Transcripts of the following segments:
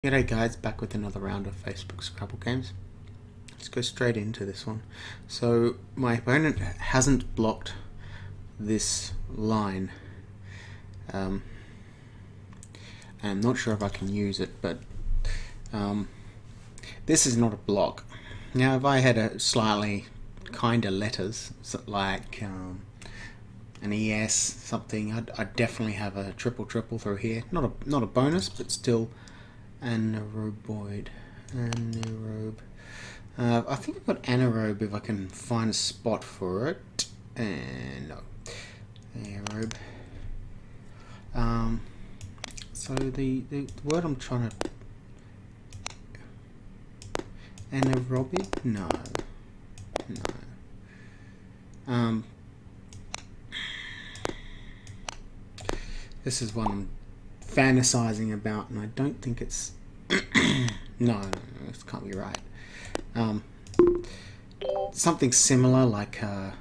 G'day guys, back with another round of Facebook Scrabble games. Let's go straight into this one. So my opponent hasn't blocked this line. I'm not sure if I can use it, but this is not a block. Now if I had a slightly kinder letters, like an ES, something, I'd definitely have a triple through here. Not a bonus, but still anaeroboid. I think I've got anaerobe if I can find a spot for it. And no, aerobe. So the word I'm trying to anaerobic? No. This is one I'm fantasizing about, and I don't think it's no, this can't be right. Something similar, like okay,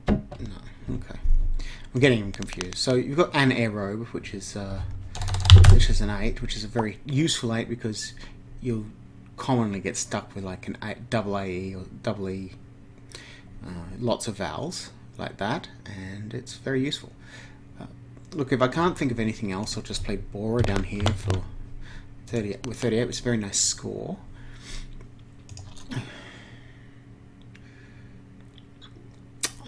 I'm getting them confused. So you've got anaerobe, which is an 8, which is a very useful 8 because you'll commonly get stuck with like an double AE or double E, lots of vowels like that, and it's very useful. Look, if I can't think of anything else, I'll just play Bora down here for 38. With 38, it's a very nice score.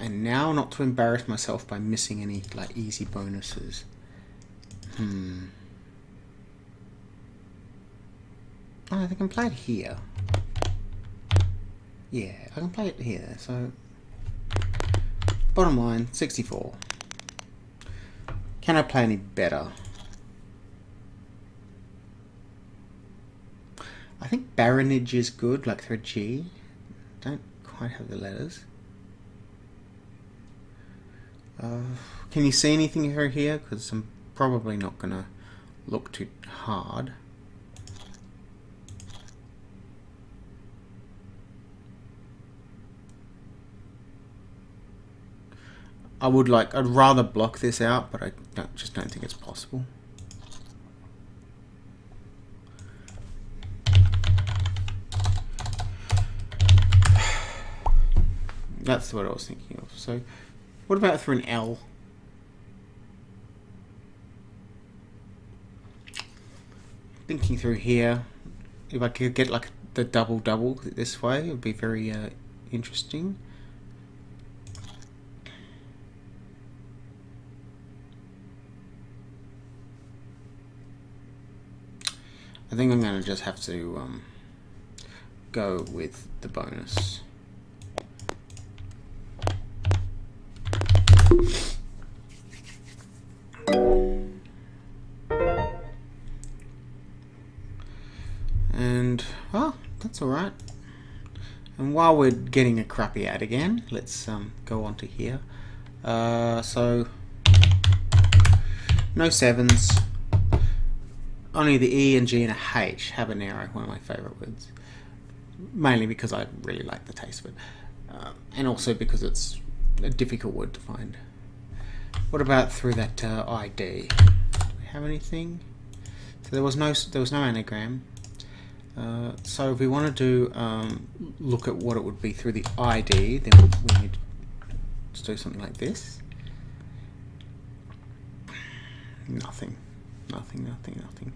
And now, not to embarrass myself by missing any like easy bonuses. Oh, I can play it here. Yeah, I can play it here. So, bottom line, 64. Can I play any better? I think baronage is good, like through a G. Don't quite have the letters. Can you see anything through here? Because I'm probably not going to look too hard. I'd rather block this out, but I just don't think it's possible. That's what I was thinking of. So, what about through an L? Thinking through here, if I could get like the double this way, it would be very interesting. I think I'm going to just have to go with the bonus. And, well, that's alright. And while we're getting a crappy ad again, let's go on to here. So, no 7s. Only the E and G and a H, habanero, one of my favourite words. Mainly because I really like the taste of it. And also because it's a difficult word to find. What about through that ID? Do we have anything? So there was no anagram. So if we want to do look at what it would be through the ID, then we need to do something like this. Nothing.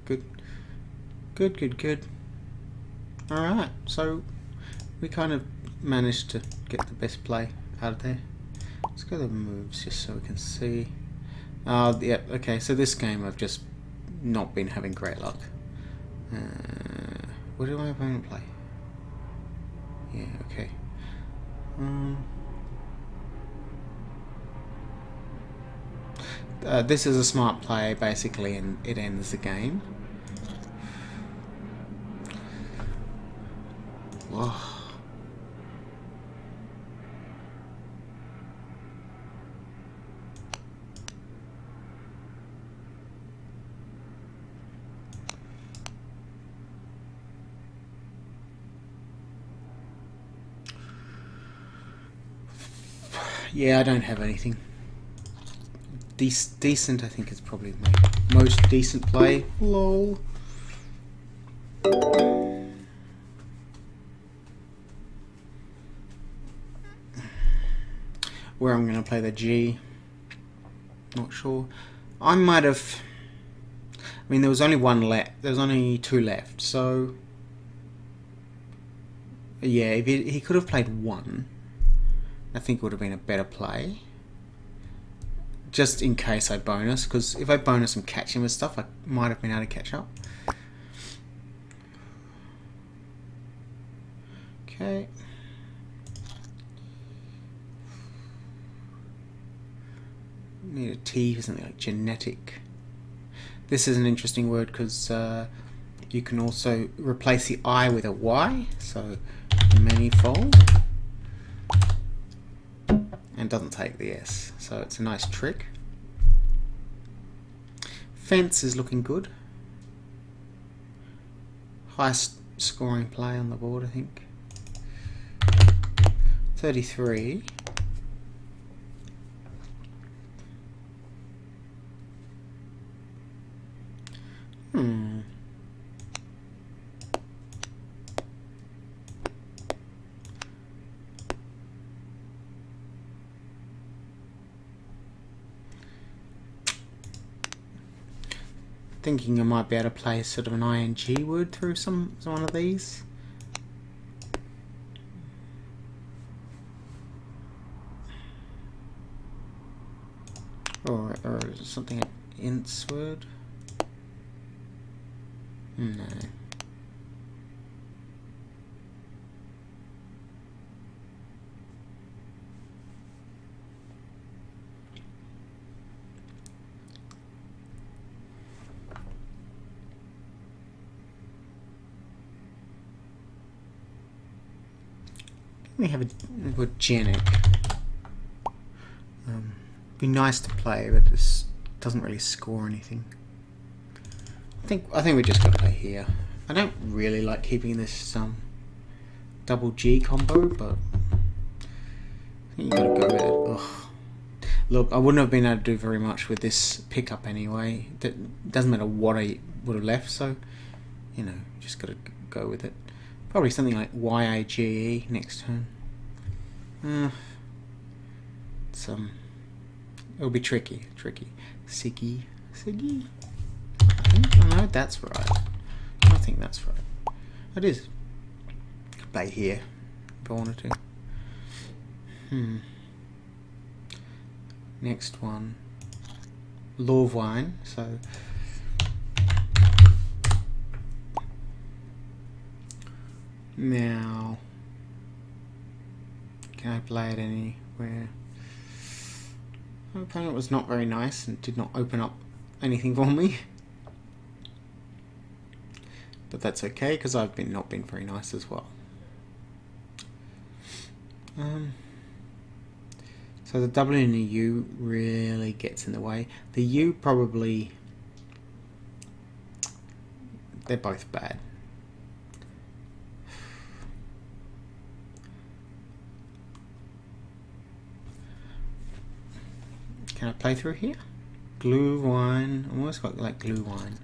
Good. Alright, so we kind of managed to get the best play out of there. Let's go to the moves just so we can see. Yeah, okay, so this game I've just not been having great luck. What do my opponent play? Yeah, okay. This is a smart play, basically, and it ends the game. Whoa. Yeah, I don't have anything. decent, I think, is probably my most decent play. Lol. Where I'm going to play the G. Not sure. I might have... I mean, there was only one left. There was only two left, so... Yeah, if he could have played one, I think it would have been a better play. Just in case I bonus, because if I bonus and catch him with stuff, I might have been able to catch up. Okay. Need a T for something like genetic. This is an interesting word because you can also replace the I with a Y, so manifold, and doesn't take the S, so it's a nice trick. Fence is looking good. Highest scoring play on the board, I think. 33. Thinking I might be able to play sort of an ing word through one of these. Or something like ints word. No. We have a word genic. Be nice to play, but this doesn't really score anything. I think we just got to play here. I don't really like keeping this double G combo, but I think you got to go with it. Ugh. Look, I wouldn't have been able to do very much with this pickup anyway. It doesn't matter what I would have left, so you know, just got to go with it. Probably something like YAGE next turn. It'll be tricky. Siggy. I know that's right. I think that's right. It is. Could play here if I wanted to. Next one. Law of wine. So. Now. Can I play it anywhere? My opponent was not very nice and did not open up anything for me. But that's okay because I've not been very nice as well. So the W and the U really gets in the way. The U probably... They're both bad. Can I play through here? Glue wine. I almost got like glue wine.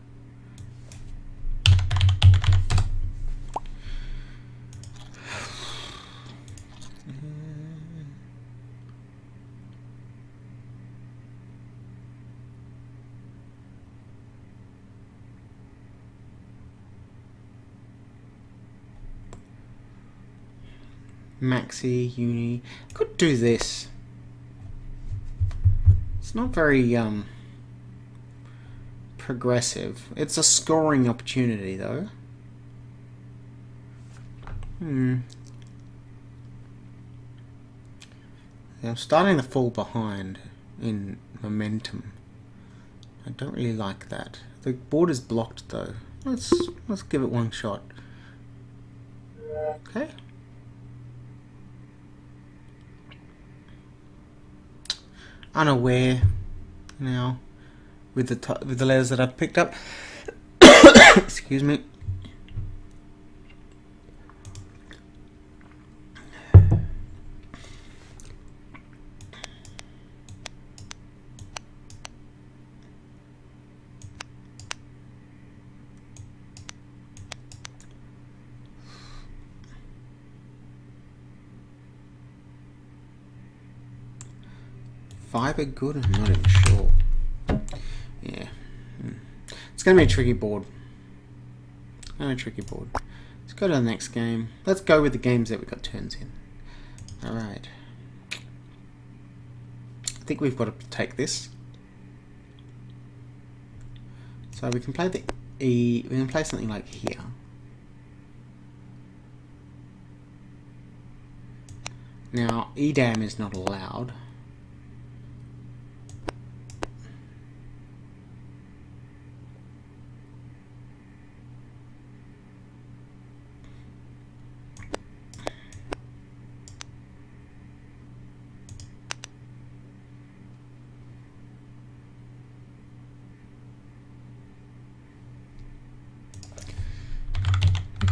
Maxi, uni. Could do this. It's not very progressive. It's a scoring opportunity though. I'm starting to fall behind in momentum. I don't really like that. The board is blocked though. Let's give it one shot. Okay. Unaware now with the letters that I've picked up. Excuse me. fiber good? I'm not even sure. Yeah. It's going to be a tricky board. Let's go to the next game. Let's go with the games that we got turns in. Alright. I think we've got to take this. So we can play the E. We can play something like here. Now, E-dam is not allowed.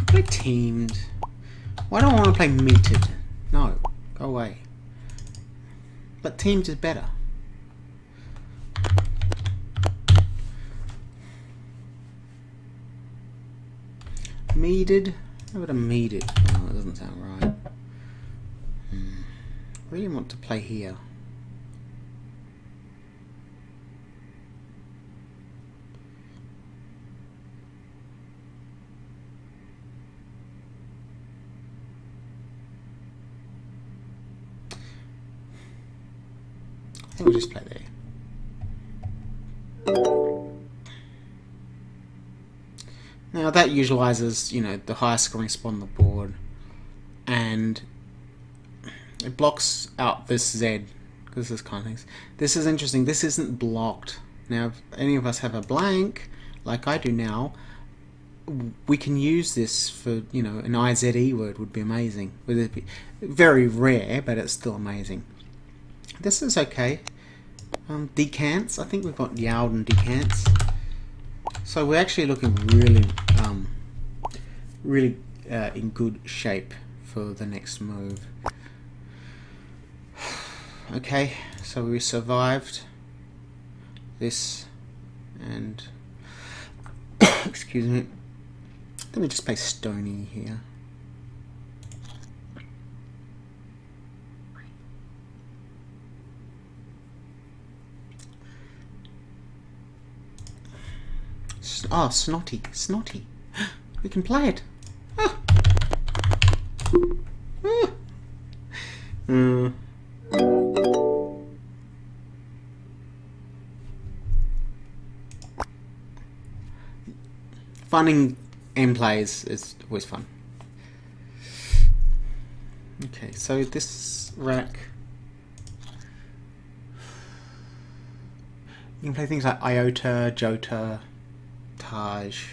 Play teamed. Why don't I want to play metered? No, go away. But teamed is better. Metered? How about a metered? Oh, that doesn't sound right. I really want to play here. I think we'll just play there. Now that utilizes, you know, the highest scoring spot on the board, and it blocks out this Z, because this kind of things. This is interesting. This isn't blocked. Now, if any of us have a blank, like I do now, we can use this for, you know, an IZE word would be amazing. Would it be very rare, but it's still amazing. This is okay. Decants. I think we've got Yowd and decants. So we're actually looking really in good shape for the next move. Okay, so we survived this, and excuse me. Let me just play Stony here. Oh, snotty. We can play it. Ah. Funding M plays is always fun. Okay, so this rack, you can play things like Iota, Jota, Taj,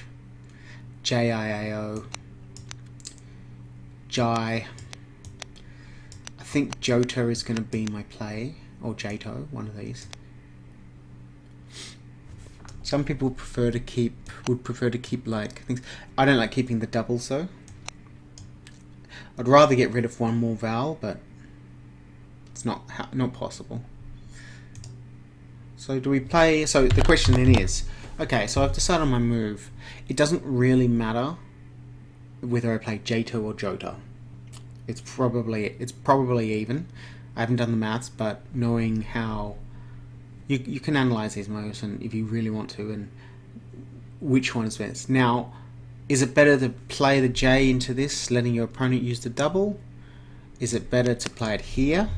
JIAO, Jai. I think Jota is going to be my play, or Jato, one of these. Some people would prefer to keep like things. I don't like keeping the doubles though. I'd rather get rid of one more vowel, but it's not possible. So do we play? So the question then is, okay, so I've decided on my move. It doesn't really matter whether I play Jato or Jota. It's probably even. I haven't done the maths, but knowing how you can analyze these moves, and if you really want to, and which one is best. Now, is it better to play the J into this, letting your opponent use the double? Is it better to play it here,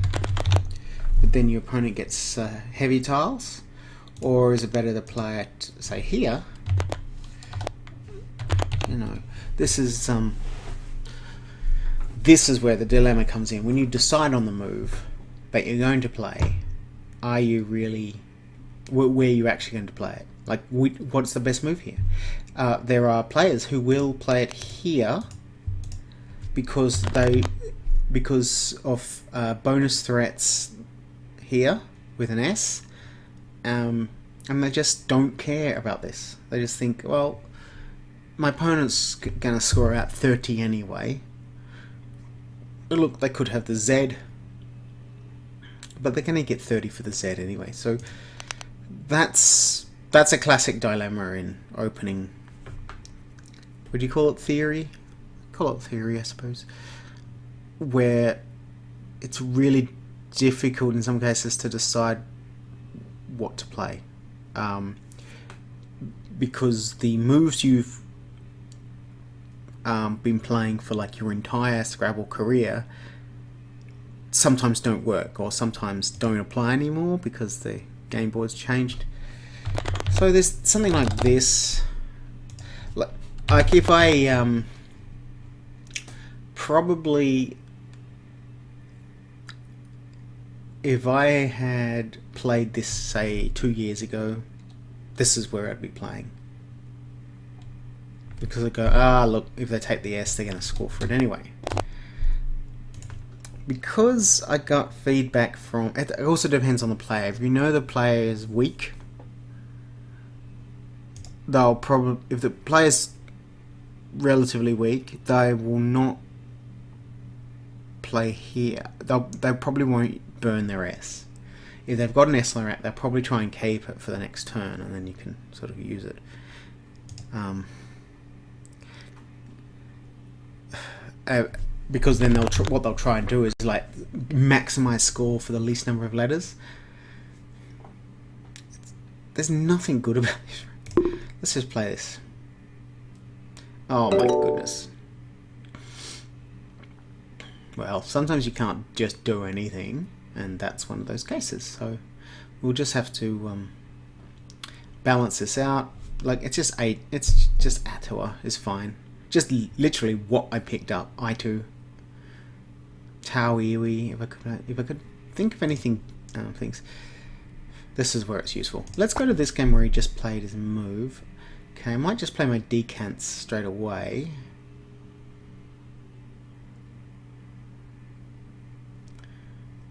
but then your opponent gets heavy tiles? Or is it better to play it, say, here? You know, this is where the dilemma comes in. When you decide on the move that you're going to play, are you really, where are you actually going to play it? Like, what's the best move here? There are players who will play it here because of bonus threats here with an S, and they just don't care about this. They just think, well, my opponent's going to score out 30 anyway. Look, they could have the Z, but they're going to get 30 for the Z anyway. So that's a classic dilemma in opening. Would you call it theory? Call it theory, I suppose. Where it's really difficult in some cases to decide what to play, because the moves you've been playing for like your entire Scrabble career sometimes don't work, or sometimes don't apply anymore because the game board's changed. So there's something like this. Like if I probably, if I had played this say 2 years ago, this is where I'd be playing. Because I go, look, if they take the S, they're going to score for it anyway. Because I got feedback from... It also depends on the player. If you know the player is weak, they'll probably... If the player's relatively weak, they will not play here. They probably won't burn their S. If they've got an S on their app, they'll probably try and keep it for the next turn, and then you can sort of use it. Because then what they'll try and do is like maximize score for the least number of letters. There's nothing good about this. Let's just play this. Oh my goodness. Well, sometimes you can't just do anything, and that's one of those cases. So we'll just have to balance this out. Like it's just Atua is fine. Just literally what I picked up. I2, Tau Iwi. If I could think of anything, things. This is where it's useful. Let's go to this game where he just played his move. Okay, I might just play my decants straight away.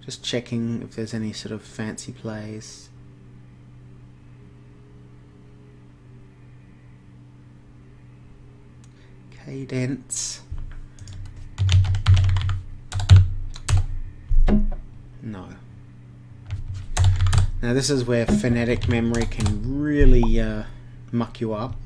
Just checking if there's any sort of fancy plays. Cadence. No. Now this is where phonetic memory can really muck you up.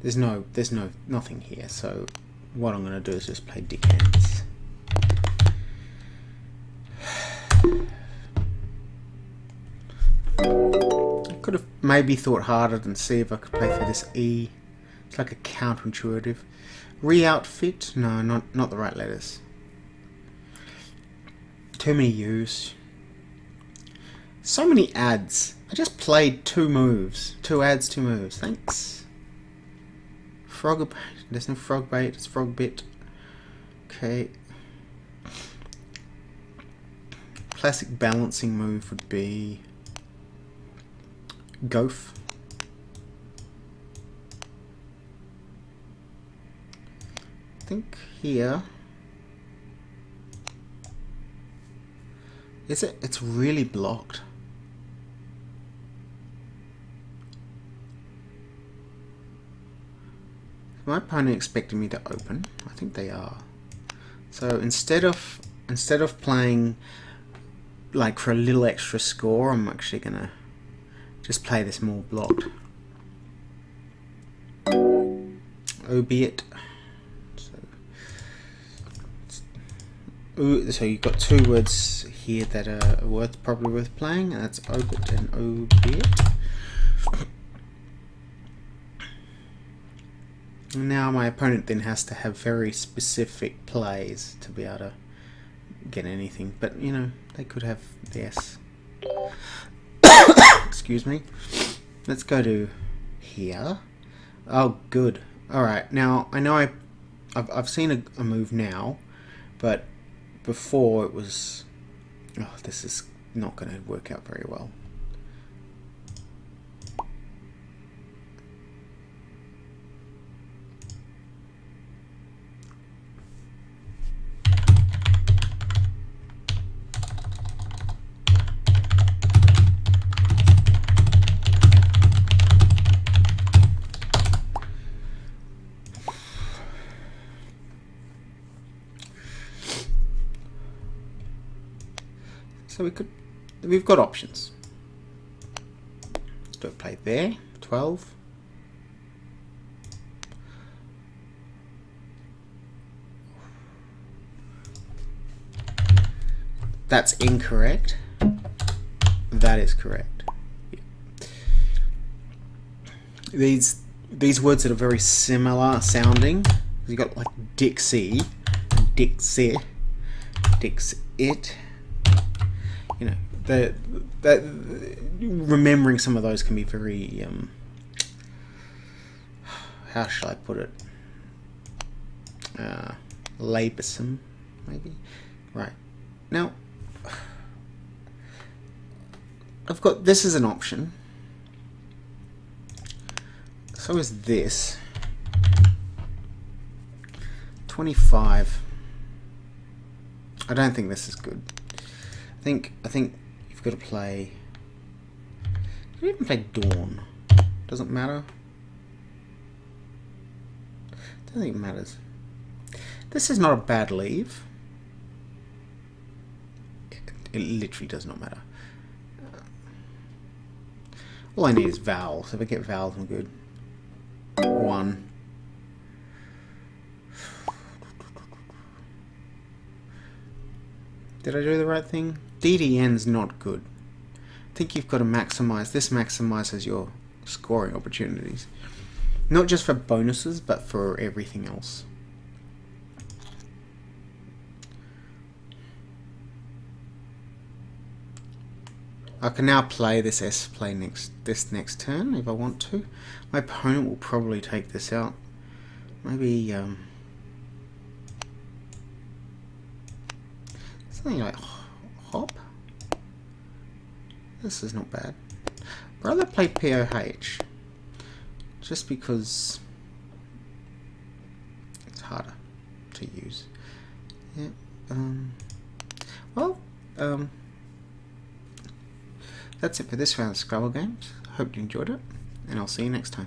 There's nothing here, so what I'm going to do is just play decants. I could have maybe thought harder and see if I could play through this E. It's like a counterintuitive. Re-outfit? No, not the right letters. Too many U's. So many ads. I just played 2 moves. 2 ads, 2 moves. Thanks. Frog... There's no frog bait, it's frog bit. Okay. Classic balancing move would be Goaf. I think here is it? It's really blocked. My opponent expecting me to open. I think they are. So instead of playing like for a little extra score, I'm actually gonna just play this more blocked. Albeit. So you've got 2 words here that are probably worth playing, and that's obit and albeit. Now my opponent then has to have very specific plays to be able to get anything, but you know, they could have this. Excuse me. Let's go to here. Oh, good. Alright, now I know I've seen a move now, but before it was... Oh, this is not going to work out very well. So we've got options. Let's go play there. 12. That's incorrect. That is correct. These words that are very similar sounding. You got like Dixie, Dixie, Dixit. You know, that remembering some of those can be very how shall I put it? Laborsome, maybe. Right now, I've got this as an option. So is this 25. I don't think this is good. I think you've got to play. You even play Dawn. Doesn't matter. Don't think it matters. This is not a bad leave. It literally does not matter. All I need is vowels. If I get vowels, I'm good. 1. Did I do the right thing? DDN's not good. I think you've got to maximize. This maximizes your scoring opportunities. Not just for bonuses, but for everything else. I can now play this S play this next turn if I want to. My opponent will probably take this out. Maybe something like hop. This is not bad. I'd rather play POH just because it's harder to use. Yeah. That's it for this round of Scrabble games. Hope you enjoyed it, and I'll see you next time.